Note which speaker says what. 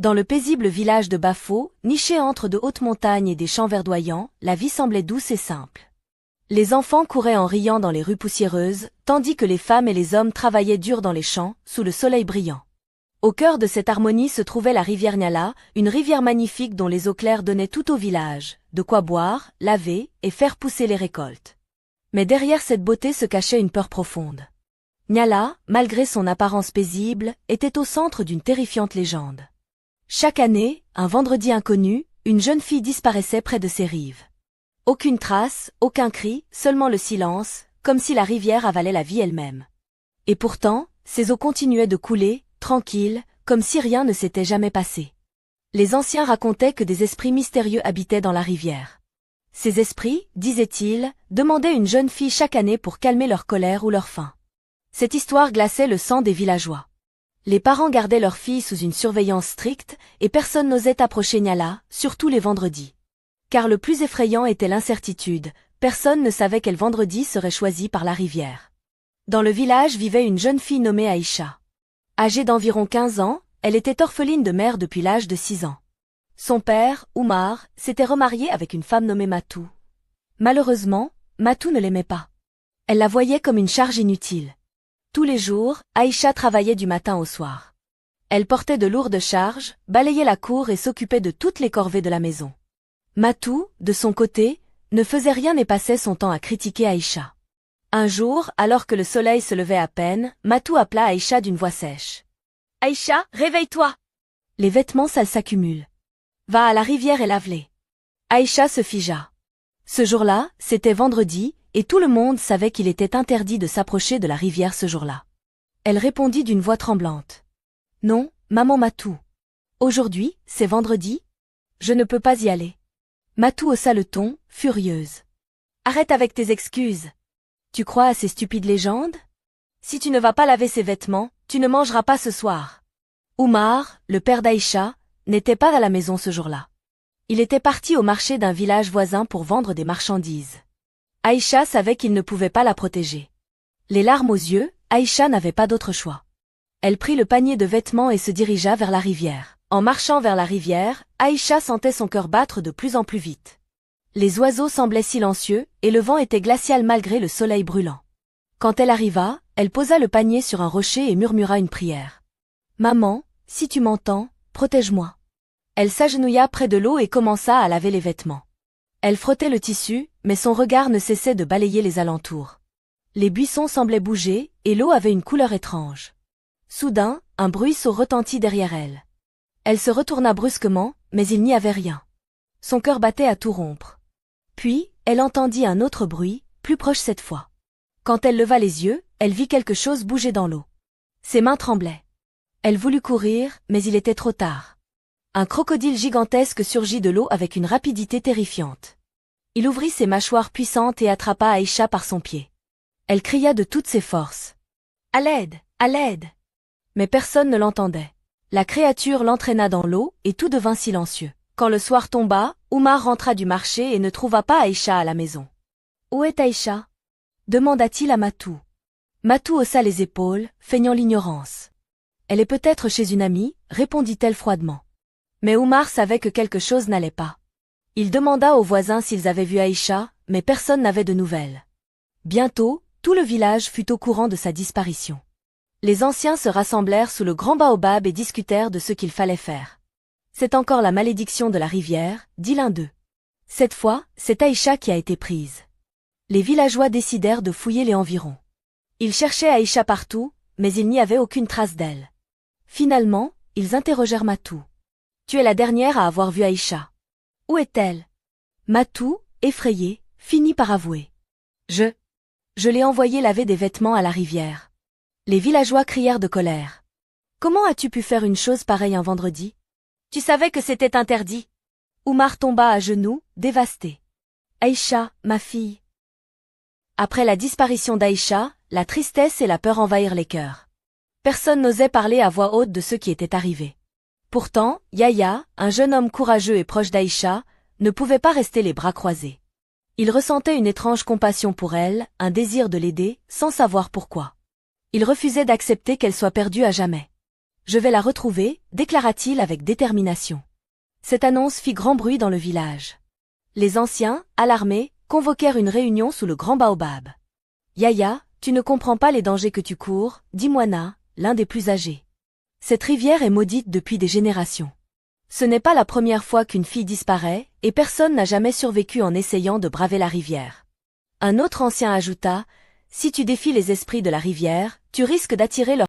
Speaker 1: Dans le paisible village de Bafo, niché entre de hautes montagnes et des champs verdoyants, la vie semblait douce et simple. Les enfants couraient en riant dans les rues poussiéreuses, tandis que les femmes et les hommes travaillaient dur dans les champs, sous le soleil brillant. Au cœur de cette harmonie se trouvait la rivière Nyala, une rivière magnifique dont les eaux claires donnaient tout au village, de quoi boire, laver et faire pousser les récoltes. Mais derrière cette beauté se cachait une peur profonde. Nyala, malgré son apparence paisible, était au centre d'une terrifiante légende. Chaque année, un vendredi inconnu, une jeune fille disparaissait près de ses rives. Aucune trace, aucun cri, seulement le silence, comme si la rivière avalait la vie elle-même. Et pourtant, ses eaux continuaient de couler, tranquilles, comme si rien ne s'était jamais passé. Les anciens racontaient que des esprits mystérieux habitaient dans la rivière. Ces esprits, disaient-ils, demandaient une jeune fille chaque année pour calmer leur colère ou leur faim. Cette histoire glaçait le sang des villageois. Les parents gardaient leurs filles sous une surveillance stricte, et personne n'osait approcher Nyala, surtout les vendredis. Car le plus effrayant était l'incertitude, personne ne savait quel vendredi serait choisi par la rivière. Dans le village vivait une jeune fille nommée Aïcha. Âgée d'environ 15 ans, elle était orpheline de mère depuis l'âge de 6 ans. Son père, Oumar, s'était remarié avec une femme nommée Matou. Malheureusement, Matou ne l'aimait pas. Elle la voyait comme une charge inutile. Tous les jours, Aïcha travaillait du matin au soir. Elle portait de lourdes charges, balayait la cour et s'occupait de toutes les corvées de la maison. Matou, de son côté, ne faisait rien et passait son temps à critiquer Aïcha. Un jour, alors que le soleil se levait à peine, Matou appela Aïcha d'une voix sèche. « Aïcha, réveille-toi !» Les vêtements sales s'accumulent. « Va à la rivière et lave-les. » Aïcha se figea. Ce jour-là, c'était vendredi, et tout le monde savait qu'il était interdit de s'approcher de la rivière ce jour-là. Elle répondit d'une voix tremblante. « Non, maman Matou. Aujourd'hui, c'est vendredi. Je ne peux pas y aller. » Matou haussa le ton, furieuse. « Arrête avec tes excuses. Tu crois à ces stupides légendes? Si tu ne vas pas laver ces vêtements, tu ne mangeras pas ce soir. » Oumar, le père d'Aïcha, n'était pas à la maison ce jour-là. Il était parti au marché d'un village voisin pour vendre des marchandises. Aïcha savait qu'il ne pouvait pas la protéger. Les larmes aux yeux, Aïcha n'avait pas d'autre choix. Elle prit le panier de vêtements et se dirigea vers la rivière. En marchant vers la rivière, Aïcha sentait son cœur battre de plus en plus vite. Les oiseaux semblaient silencieux, et le vent était glacial malgré le soleil brûlant. Quand elle arriva, elle posa le panier sur un rocher et murmura une prière. « Maman, si tu m'entends, protège-moi. » Elle s'agenouilla près de l'eau et commença à laver les vêtements. Elle frottait le tissu, mais son regard ne cessait de balayer les alentours. Les buissons semblaient bouger, et l'eau avait une couleur étrange. Soudain, un bruisseau retentit derrière elle. Elle se retourna brusquement, mais il n'y avait rien. Son cœur battait à tout rompre. Puis, elle entendit un autre bruit, plus proche cette fois. Quand elle leva les yeux, elle vit quelque chose bouger dans l'eau. Ses mains tremblaient. Elle voulut courir, mais il était trop tard. Un crocodile gigantesque surgit de l'eau avec une rapidité terrifiante. Il ouvrit ses mâchoires puissantes et attrapa Aïcha par son pied. Elle cria de toutes ses forces. « À l'aide! À l'aide !» Mais personne ne l'entendait. La créature l'entraîna dans l'eau et tout devint silencieux. Quand le soir tomba, Oumar rentra du marché et ne trouva pas Aïcha à la maison. « Où est Aïcha ?» demanda-t-il à Matou. Matou haussa les épaules, feignant l'ignorance. « Elle est peut-être chez une amie, » répondit-elle froidement. Mais Oumar savait que quelque chose n'allait pas. Il demanda aux voisins s'ils avaient vu Aïcha, mais personne n'avait de nouvelles. Bientôt, tout le village fut au courant de sa disparition. Les anciens se rassemblèrent sous le grand baobab et discutèrent de ce qu'il fallait faire. « C'est encore la malédiction de la rivière, » dit l'un d'eux. « Cette fois, c'est Aïcha qui a été prise. » Les villageois décidèrent de fouiller les environs. Ils cherchaient Aïcha partout, mais il n'y avait aucune trace d'elle. Finalement, ils interrogèrent Matou. « Tu es la dernière à avoir vu Aïcha. Où est-elle » Matou, effrayé, finit par avouer. « Je l'ai envoyée laver des vêtements à la rivière. » Les villageois crièrent de colère. « Comment as-tu pu faire une chose pareille un vendredi? Tu savais que c'était interdit. » Oumar tomba à genoux, dévasté. « Aïcha, ma fille. » Après la disparition d'Aïcha, la tristesse et la peur envahirent les cœurs. Personne n'osait parler à voix haute de ce qui était arrivé. Pourtant, Yahya, un jeune homme courageux et proche d'Aïcha, ne pouvait pas rester les bras croisés. Il ressentait une étrange compassion pour elle, un désir de l'aider, sans savoir pourquoi. Il refusait d'accepter qu'elle soit perdue à jamais. Je vais la retrouver, déclara-t-il avec détermination. Cette annonce fit grand bruit dans le village. Les anciens, alarmés, convoquèrent une réunion sous le grand baobab. Yaya, tu ne comprends pas les dangers que tu cours, dit Moana, l'un des plus âgés. Cette rivière est maudite depuis des générations. Ce n'est pas la première fois qu'une fille disparaît, et personne n'a jamais survécu en essayant de braver la rivière. Un autre ancien ajouta, si tu défies les esprits de la rivière, tu risques d'attirer leur